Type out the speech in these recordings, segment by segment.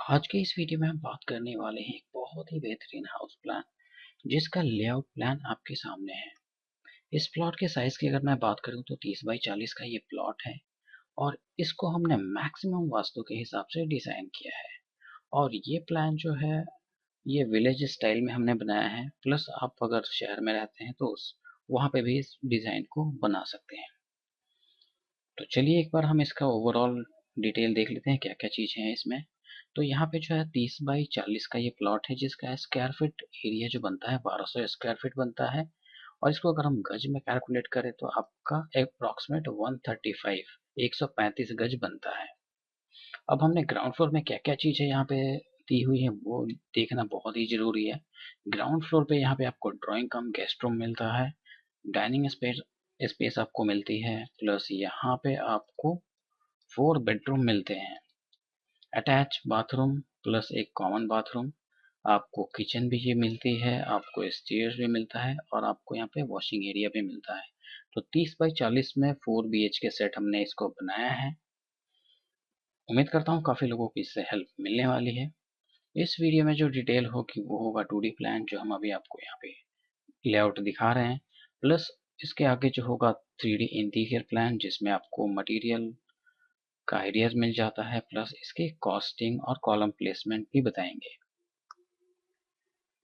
आज के इस वीडियो में हम बात करने वाले हैं एक बहुत ही बेहतरीन हाउस प्लान जिसका लेआउट प्लान आपके सामने है। इस प्लॉट के साइज की अगर मैं बात करूं तो 30 बाई 40 का ये प्लॉट है और इसको हमने मैक्सिमम वास्तु के हिसाब से डिजाइन किया है। और ये प्लान जो है ये विलेज स्टाइल में हमने बनाया है, प्लस आप अगर शहर में रहते हैं तो उस वहाँ पे भी इस डिजाइन को बना सकते हैं। तो चलिए एक बार हम इसका ओवरऑल डिटेल देख लेते हैं क्या क्या चीज़ें हैं इसमें। तो यहाँ पे जो है 30 बाई 40 का ये प्लॉट है जिसका स्क्वायर फीट एरिया जो बनता है 1200 स्क्वायर फीट बनता है। और इसको अगर हम गज में कैलकुलेट करें तो आपका अप्रॉक्सीमेट 135 135 गज बनता है। अब हमने ग्राउंड फ्लोर में क्या क्या चीज़ें यहाँ पे दी हुई है वो देखना बहुत ही जरूरी है। ग्राउंड फ्लोर पे यहाँ पे आपको ड्राइंग कम गेस्ट रूम मिलता है, डाइनिंग स्पेस स्पेस आपको मिलती है, प्लस यहाँ पे आपको 4 बेडरूम मिलते हैं, अटैच बाथरूम प्लस एक कॉमन बाथरूम। आपको किचन भी ये मिलती है, आपको स्टेयर्स भी मिलता है और आपको यहाँ पे वॉशिंग एरिया भी मिलता है। तो 30 बाई 40 में 4 BHK सेट हमने इसको बनाया है। उम्मीद करता हूँ काफ़ी लोगों को इससे हेल्प मिलने वाली है। इस वीडियो में जो डिटेल होगी वो होगा 2D प्लान जो हम अभी आपको यहाँ पे लेआउट दिखा रहे हैं, प्लस इसके आगे जो होगा 3D इंटीरियर प्लान जिसमें आपको मटेरियल का आइडियाज मिल जाता है, प्लस इसकी कॉस्टिंग और कॉलम प्लेसमेंट भी बताएंगे।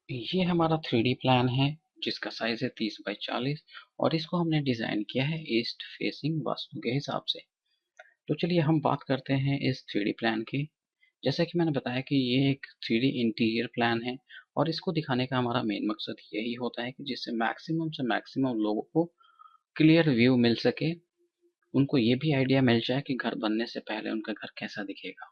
ये हमारा 3D प्लान है जिसका साइज है 30 बाई 40 और इसको हमने डिजाइन किया है ईस्ट फेसिंग वास्तु के हिसाब से। तो चलिए हम बात करते हैं इस 3D प्लान की। जैसा कि मैंने बताया कि ये एक 3D इंटीरियर प्लान है और इसको दिखाने का हमारा मेन मकसद यही होता है कि जिससे मैक्सिमम से मैक्सिमम लोगों को क्लियर व्यू मिल सके, उनको ये भी आइडिया मिल जाए कि घर बनने से पहले उनका घर कैसा दिखेगा।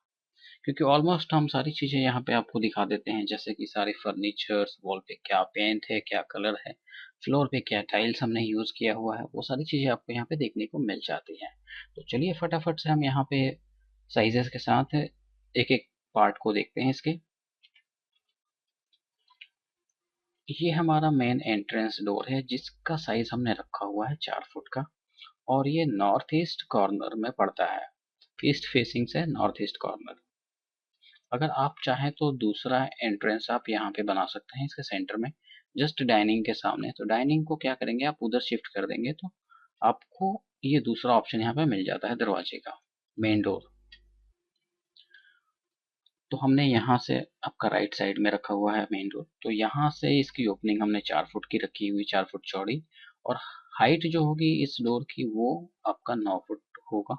क्योंकि ऑलमोस्ट हम सारी चीज़ें यहाँ पे आपको दिखा देते हैं, जैसे कि सारे फर्नीचर्स, वॉल पे क्या पेंट है, क्या कलर है, फ्लोर पे क्या टाइल्स हमने यूज़ किया हुआ है, वो सारी चीज़ें आपको यहाँ पे देखने को मिल जाती हैं। तो चलिए फटाफट से हम यहाँ पे साइजेस के साथ एक एक पार्ट को देखते हैं इसके। ये हमारा मेन एंट्रेंस डोर है जिसका साइज हमने रखा हुआ है 4 फुट का और ये नॉर्थ ईस्ट कॉर्नर में पड़ता है। ईस्ट फेसिंग से नॉर्थ ईस्ट कॉर्नर। अगर आप चाहें तो दूसरा एंट्रेंस आप यहाँ पे बना सकते हैं इसके सेंटर में, जस्ट डाइनिंग के सामने। तो डाइनिंग को क्या करेंगे, आप उधर शिफ्ट कर देंगे तो आपको ये दूसरा ऑप्शन यहाँ पे मिल जाता है दरवाजे का, मेन डोर। तो हमने यहाँ से आपका राइट साइड में रखा हुआ है मेन डोर, तो यहाँ से इसकी ओपनिंग हमने 4 फुट की रखी हुई, 4 फुट चौड़ी। और हाइट जो होगी इस डोर की वो आपका 9 फुट होगा।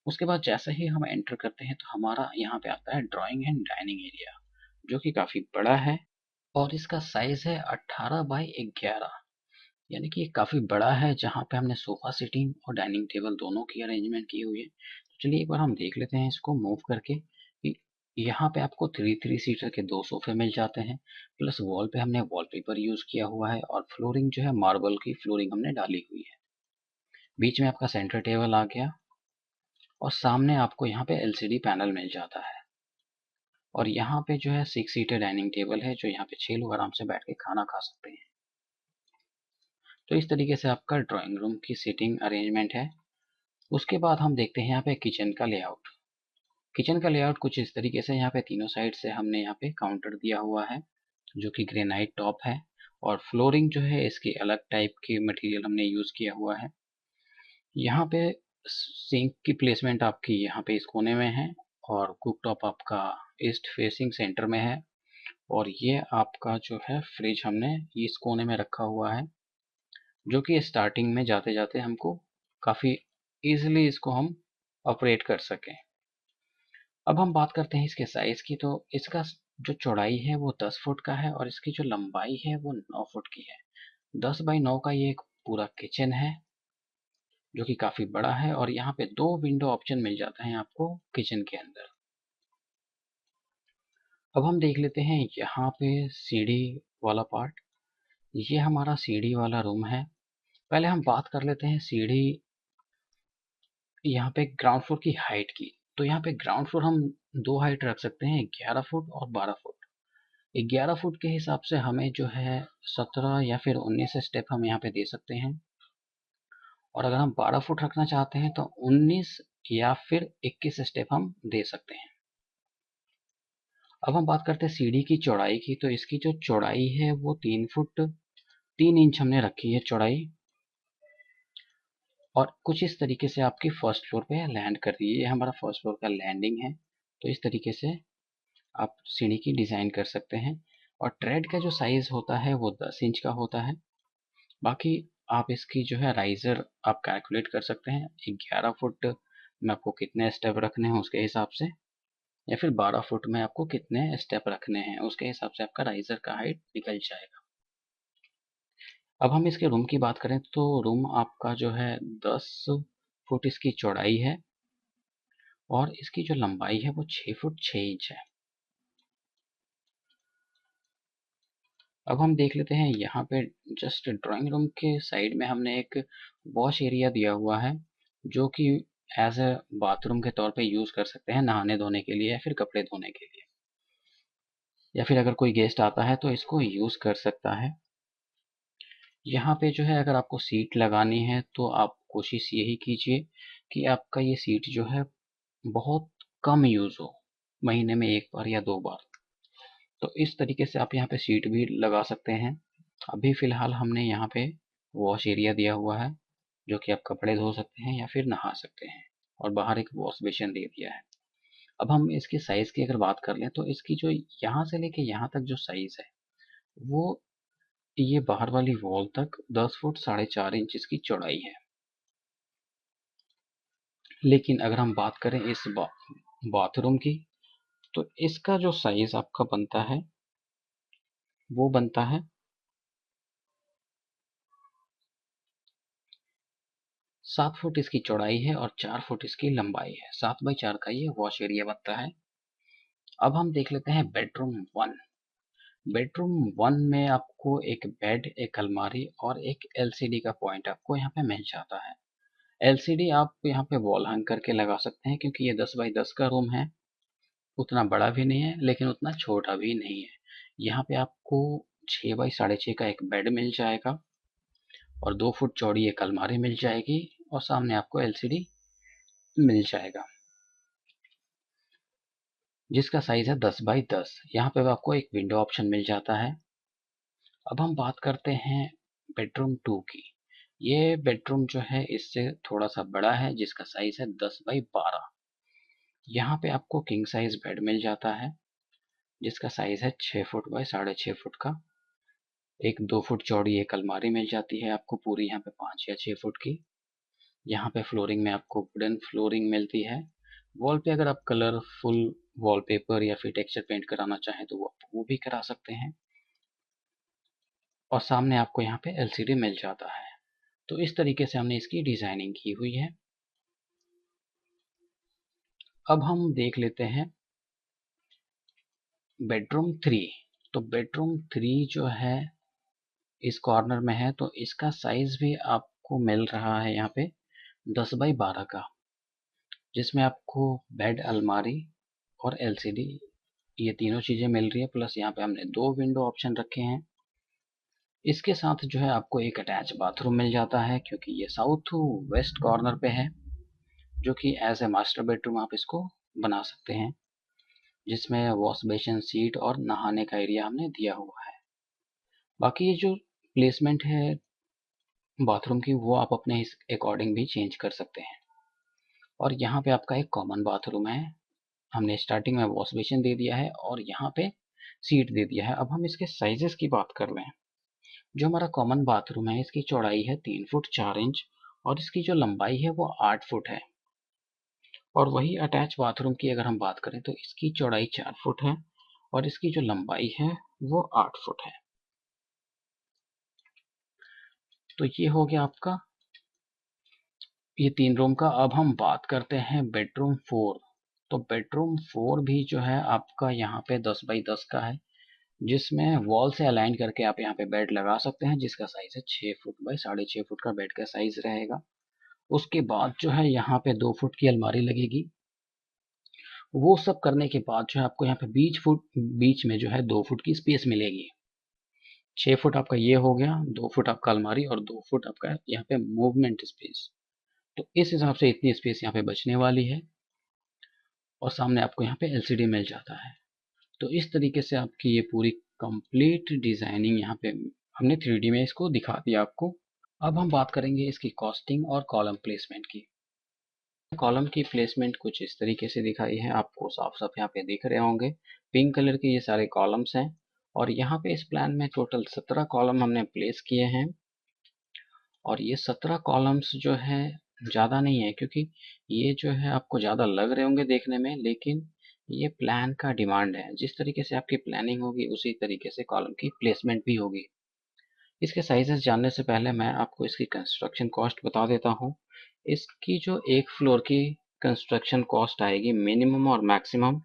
उसके बाद जैसे ही हम एंटर करते हैं तो हमारा यहाँ पे आता है ड्राइंग एंड डाइनिंग एरिया जो कि काफ़ी बड़ा है और इसका साइज है 18 बाई 11, यानी कि ये काफ़ी बड़ा है जहाँ पे हमने सोफा सीटिंग और डाइनिंग टेबल दोनों की अरेंजमेंट की हुई है। तो चलिए एक बार हम देख लेते हैं इसको मूव करके कि यहाँ पे आपको 3 3 सीटर के 2 सोफे मिल जाते हैं, प्लस वॉल पे हमने वॉलपेपर यूज़ किया हुआ है और फ्लोरिंग जो है मार्बल की फ्लोरिंग हमने डाली हुई है। बीच में आपका सेंटर टेबल आ गया और सामने आपको यहाँ पे LCD पैनल मिल जाता है। और यहाँ पे जो है 6 सीटर डाइनिंग टेबल है जो यहाँ पे 6 लोग आराम से बैठ के खाना खा सकते हैं। तो इस तरीके से आपका ड्राइंग रूम की सीटिंग अरेंजमेंट है। उसके बाद हम देखते हैं यहाँ पे किचन का लेआउट। किचन का लेआउट कुछ इस तरीके से, यहाँ पे तीनों साइड से हमने यहाँ पे काउंटर दिया हुआ है जो कि ग्रेनाइट टॉप है और फ्लोरिंग जो है इसकी अलग टाइप की मटेरियल हमने यूज़ किया हुआ है। यहाँ पे सिंक की प्लेसमेंट आपकी यहाँ पे इस कोने में है और कुकटॉप आपका ईस्ट फेसिंग सेंटर में है। और ये आपका जो है फ्रिज हमने इस कोने में रखा हुआ है जो कि स्टार्टिंग में जाते जाते हमको काफ़ी इजीली इसको हम ऑपरेट कर सकें। अब हम बात करते हैं इसके साइज़ की। तो इसका जो चौड़ाई है वो 10 फुट का है और इसकी जो लंबाई है वो 9 फुट की है। 10 बाई 9 का ये एक पूरा किचन है जो कि काफ़ी बड़ा है और यहाँ पे 2 विंडो ऑप्शन मिल जाते हैं आपको किचन के अंदर। अब हम देख लेते हैं यहाँ पे सीढ़ी वाला पार्ट। ये हमारा सीढ़ी वाला रूम है। पहले हम बात कर लेते हैं सीढ़ी यहाँ पे ग्राउंड फ्लोर की हाइट की। तो यहाँ पे ग्राउंड फ्लोर हम 2 हाइट रख सकते हैं, 11 फुट और 12 फुट। 11 फुट के हिसाब से हमें जो है 17 या फिर 19 स्टेप हम यहाँ पे दे सकते हैं। और अगर हम 12 फुट रखना चाहते हैं तो 19 या फिर 21 स्टेप हम दे सकते हैं। अब हम बात करते हैं सीढ़ी की चौड़ाई की। तो इसकी जो चौड़ाई है वो 3 फुट 3 इंच हमने रखी है चौड़ाई, और कुछ इस तरीके से आपकी फर्स्ट फ्लोर पे लैंड कर रही है। ये हमारा फर्स्ट फ्लोर का लैंडिंग है। तो इस तरीके से आप सीढ़ी की डिज़ाइन कर सकते हैं। और ट्रेड का जो साइज़ होता है वो 10 इंच का होता है। बाकी आप इसकी जो है राइज़र आप कैलकुलेट कर सकते हैं 11 फुट में आपको कितने स्टेप रखने हैं उसके हिसाब से, या फिर 12 फुट में आपको कितने स्टेप रखने हैं उसके हिसाब से आपका राइज़र का हाइट निकल जाएगा। अब हम इसके रूम की बात करें तो रूम आपका जो है 10 फुट इसकी चौड़ाई है, और इसकी जो लंबाई है वो 6 फुट 6 इंच है। अब हम देख लेते हैं यहाँ पे जस्ट ड्राइंग रूम के साइड में हमने एक वॉश एरिया दिया हुआ है, जो कि एज अ बाथरूम के तौर पे यूज़ कर सकते हैं नहाने धोने के लिए या फिर कपड़े धोने के लिए, या फिर अगर कोई गेस्ट आता है तो इसको यूज़ कर सकता है। यहाँ पे जो है अगर आपको सीट लगानी है तो आप कोशिश यही कीजिए कि आपका ये सीट जो है बहुत कम यूज़ हो, महीने में 1 बार या 2 बार। तो इस तरीके से आप यहाँ पे सीट भी लगा सकते हैं। अभी फ़िलहाल हमने यहाँ पे वॉश एरिया दिया हुआ है, जो कि आप कपड़े धो सकते हैं या फिर नहा सकते हैं, और बाहर एक वॉश बेसिन दे दिया है। अब हम इसके साइज़ की अगर बात कर लें तो इसकी जो यहाँ से लेके यहाँ तक जो साइज़ है वो ये बाहर वाली वॉल तक 10 फुट 4.5 इंच इसकी चौड़ाई है। लेकिन अगर हम बात करें इस बाथरूम की, तो इसका जो साइज़ आपका बनता है वो बनता है 7 फुट इसकी चौड़ाई है और 4 फुट इसकी लंबाई है। 7x4 का ये वॉश एरिया बनता है। अब हम देख लेते हैं बेडरूम 1। बेडरूम 1 में आपको एक बेड, एक अलमारी और एक एलसीडी का पॉइंट आपको यहाँ पे मिल जाता है। एलसीडी आप यहाँ पे वॉल हैंग करके लगा सकते हैं, क्योंकि ये 10x10 का रूम है। उतना बड़ा भी नहीं है लेकिन उतना छोटा भी नहीं है। यहाँ पे आपको 6x6.5 का एक बेड मिल जाएगा, और 2 फुट चौड़ी एक अलमारी मिल जाएगी, और सामने आपको एलसीडी मिल जाएगा जिसका साइज़ है 10x10। यहाँ पे आपको एक विंडो ऑप्शन मिल जाता है। अब हम बात करते हैं बेडरूम 2 की। ये बेडरूम जो है इससे थोड़ा सा बड़ा है, जिसका साइज़ है 10x12। यहाँ पे आपको किंग साइज बेड मिल जाता है, जिसका साइज़ है 6 फुट बाय 6.5 फुट का। एक 2 फुट चौड़ी एक अलमारी मिल जाती है आपको पूरी, यहाँ पे 5 या 6 फुट की। यहाँ पे फ्लोरिंग में आपको वुडन फ्लोरिंग मिलती है। वॉल पे अगर आप कलरफुल वॉलपेपर या फिर टेक्सचर पेंट कराना चाहें तो वो भी करा सकते हैं। और सामने आपको यहाँ पे एलसीडी मिल जाता है। तो इस तरीके से हमने इसकी डिज़ाइनिंग की हुई है। अब हम देख लेते हैं बेडरूम 3। तो बेडरूम 3 जो है इस कॉर्नर में है, तो इसका साइज़ भी आपको मिल रहा है यहाँ पे 10x12 का, जिसमें आपको बेड, अलमारी और एलसीडी ये तीनों चीज़ें मिल रही है। प्लस यहाँ पे हमने 2 विंडो ऑप्शन रखे हैं। इसके साथ जो है आपको एक अटैच बाथरूम मिल जाता है, क्योंकि ये साउथ वेस्ट कॉर्नर पे है, जो कि एज ए मास्टर बेडरूम आप इसको बना सकते हैं, जिसमें वॉश बेसिन, सीट और नहाने का एरिया हमने दिया हुआ है। बाकी ये जो प्लेसमेंट है बाथरूम की वो आप अपने इस अकॉर्डिंग भी चेंज कर सकते हैं। और यहाँ पे आपका एक कॉमन बाथरूम है। हमने स्टार्टिंग में वॉश बेसिन दे दिया है और यहाँ पे सीट दे दिया है। अब हम इसके साइजेस की बात कर लें। जो हमारा कॉमन बाथरूम है इसकी चौड़ाई है 3 फुट 4 इंच, और इसकी जो लंबाई है वो 8 फुट है। और वही अटैच बाथरूम की अगर हम बात करें तो इसकी चौड़ाई 4 फुट है और इसकी जो लंबाई है वो 8 फुट है। तो ये हो गया आपका ये 3 रूम का। अब हम बात करते हैं बेडरूम 4। तो बेडरूम 4 भी जो है आपका यहाँ पे 10x10 का है, जिसमें वॉल से अलाइन करके आप यहाँ पे बेड लगा सकते हैं, जिसका साइज है 6 फुट बाय 6.5 फुट का बेड का साइज रहेगा। उसके बाद जो है यहाँ पे 2 फुट की अलमारी लगेगी। वो सब करने के बाद जो है आपको यहाँ पे बीच में जो है 2 फुट की स्पेस मिलेगी। 6 फुट आपका ये हो गया, 2 फुट आपका अलमारी और 2 फुट आपका यहाँ पे मूवमेंट स्पेस। तो इस हिसाब से इतनी स्पेस यहाँ पे बचने वाली है, और सामने आपको यहाँ पे एलसीडी मिल जाता है। तो इस तरीके से आपकी ये पूरी कंप्लीट डिजाइनिंग यहाँ पे हमने 3D में इसको दिखा दिया आपको। अब हम बात करेंगे इसकी कॉस्टिंग और कॉलम प्लेसमेंट की। कॉलम की प्लेसमेंट कुछ इस तरीके से दिखाई है, आपको साफ साफ यहाँ पे दिख रहे होंगे। पिंक कलर के ये सारे कॉलम्स हैं और यहाँ पे इस प्लान में टोटल 17 कॉलम हमने प्लेस किए हैं। और ये 17 कॉलम्स जो है ज़्यादा नहीं है, क्योंकि ये जो है आपको ज़्यादा लग रहे होंगे देखने में, लेकिन ये प्लान का डिमांड है। जिस तरीके से आपकी प्लानिंग होगी उसी तरीके से कॉलम की प्लेसमेंट भी होगी। इसके साइजेस जानने से पहले मैं आपको इसकी कंस्ट्रक्शन कॉस्ट बता देता हूँ। इसकी जो एक फ्लोर की कंस्ट्रक्शन कॉस्ट आएगी मिनिमम और मैक्सिमम,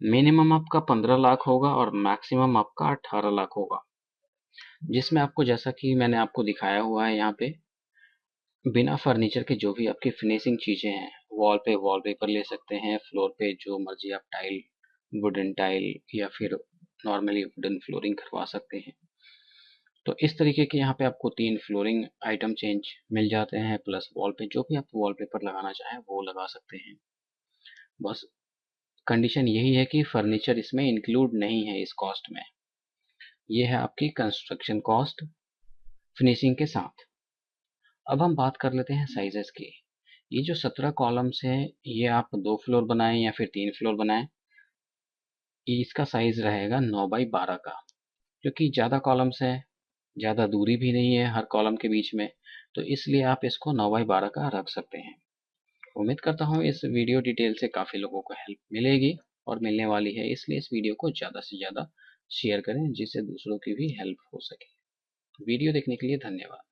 मिनिमम आपका 15 लाख होगा और मैक्सिमम आपका 18 लाख होगा, जिसमें आपको जैसा कि मैंने आपको दिखाया हुआ है यहाँ पे, बिना फर्नीचर के जो भी आपकी फिनिशिंग चीज़ें हैं, वॉल पे वॉलपेपर ले सकते हैं, फ्लोर पे जो मर्जी आप टाइल, वुडन टाइल या फिर नॉर्मली वुडन फ्लोरिंग करवा सकते हैं। तो इस तरीके के यहाँ पे आपको 3 फ्लोरिंग आइटम चेंज मिल जाते हैं, प्लस वॉल पे जो भी आप वॉलपेपर लगाना चाहें वो लगा सकते हैं। बस कंडीशन यही है कि फर्नीचर इसमें इंक्लूड नहीं है इस कॉस्ट में। ये है आपकी कंस्ट्रक्शन कॉस्ट फिनिशिंग के साथ। अब हम बात कर लेते हैं साइजेस की। ये जो 17 कॉलम्स हैं, ये आप 2 फ्लोर बनाएं या फिर 3 फ्लोर बनाएं, इसका साइज रहेगा 9 बाई 12 का, क्योंकि ज़्यादा कॉलम्स हैं, ज़्यादा दूरी भी नहीं है हर कॉलम के बीच में, तो इसलिए आप इसको 9 बाई 12 का रख सकते हैं। उम्मीद करता हूँ इस वीडियो डिटेल से काफ़ी लोगों को हेल्प मिलेगी और मिलने वाली है, इसलिए इस वीडियो को ज़्यादा से ज़्यादा शेयर करें जिससे दूसरों की भी हेल्प हो सके। वीडियो देखने के लिए धन्यवाद।